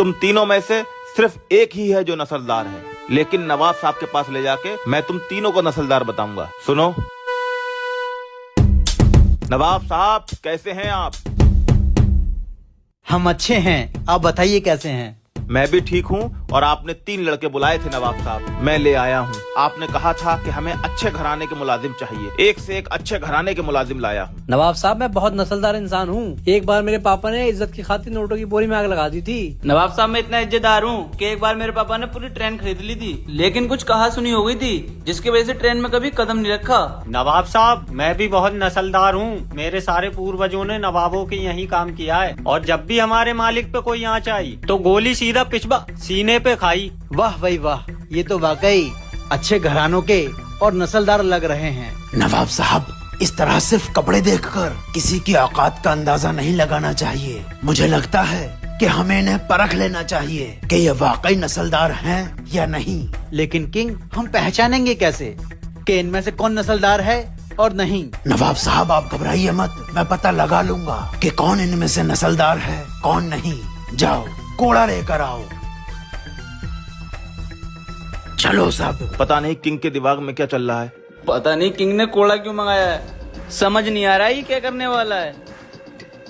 तुम तीनों में से सिर्फ एक ही है जो नस्लदार है, लेकिन नवाब साहब के पास ले जाके मैं तुम तीनों को नस्लदार बताऊंगा। सुनो। नवाब साहब, कैसे हैं आप? हम अच्छे हैं, आप बताइए कैसे हैं? मैं भी ठीक हूँ। और आपने 3 लड़के बुलाए थे नवाब साहब, मैं ले आया हूँ। आपने कहा था कि हमें अच्छे घराने के मुलाजिम चाहिए, एक से एक अच्छे घराने के मुलाजिम लाया हूँ। नवाब साहब, मैं बहुत नस्लदार इंसान हूँ। एक बार मेरे पापा ने इज्जत की खातिर नोटों की बोरी में आग लगा दी थी। नवाब साहब, मैं इतना इज्जतदार हूँ कि एक बार मेरे पापा ने पूरी ट्रेन खरीद ली थी, लेकिन कुछ कहा सुनी हो गई थी, जिसकी वजह से ट्रेन में कभी कदम नहीं रखा। नवाब साहब, मैं भी बहुत नस्लदार हूँ। मेरे सारे पूर्वजों ने नवाबों के यही काम किया है, और जब भी हमारे मालिक पे कोई आँच आई तो गोली सीधा पिछवा सीने पे खाई। वाह भाई वाह, ये तो वाकई अच्छे घरानों के और नस्लदार लग रहे हैं। नवाब साहब, इस तरह सिर्फ कपड़े देखकर किसी की औकात का अंदाजा नहीं लगाना चाहिए। मुझे लगता है कि हमें इन्हें परख लेना चाहिए कि ये वाकई नस्लदार हैं या नहीं। लेकिन किंग, हम पहचानेंगे कैसे कि इनमें से कौन नस्लदार है और नहीं? नवाब साहब, आप घबराइए मत, मैं पता लगा लूंगा कि कौन इनमें से नस्लदार है कौन नहीं। जाओ, कोड़ा लेकर आओ। चलो सब। पता नहीं किंग के दिमाग में क्या चल रहा है। पता नहीं किंग ने कोड़ा क्यों मंगाया है, समझ नहीं आ रहा है क्या करने वाला है।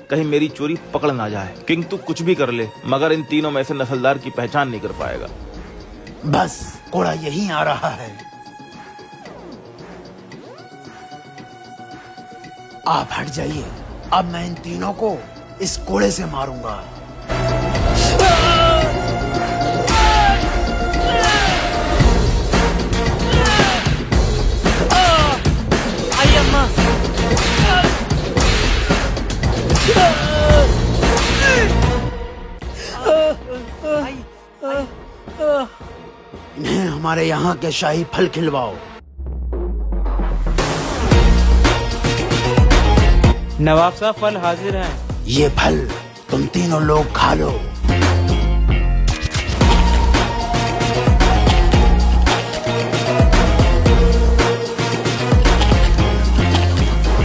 कहीं मेरी चोरी पकड़ ना जाए। किंग तू कुछ भी कर ले, मगर इन तीनों में से नस्लदार की पहचान नहीं कर पाएगा। बस, कोड़ा यहीं आ रहा है। आप हट जाइए, अब मैं इन तीनों को इस कोड़े से मारूंगा। इन्हें हमारे यहाँ के शाही फल खिलवाओ। नवाब साहब, फल हाजिर हैं। ये फल तुम तीनों लोग खा लो।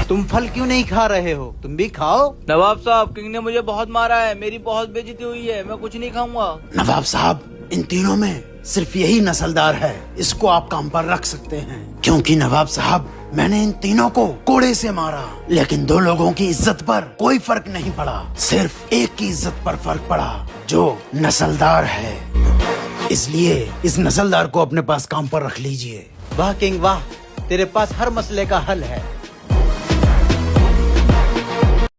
तुम फल क्यों नहीं खा रहे हो? तुम भी खाओ। नवाब साहब, किंग ने मुझे बहुत मारा है, मेरी बहुत बेइज्जती हुई है, मैं कुछ नहीं खाऊंगा। नवाब साहब, इन तीनों में सिर्फ यही नस्लदार है, इसको आप काम पर रख सकते हैं। क्योंकि नवाब साहब, मैंने इन तीनों को कोड़े से मारा, लेकिन 2 लोगों की इज्जत पर कोई फर्क नहीं पड़ा। सिर्फ एक की इज्जत पर फर्क पड़ा, जो नस्लदार है। इसलिए इस नस्लदार को अपने पास काम पर रख लीजिए। वाह किंग वाह, तेरे पास हर मसले का हल है।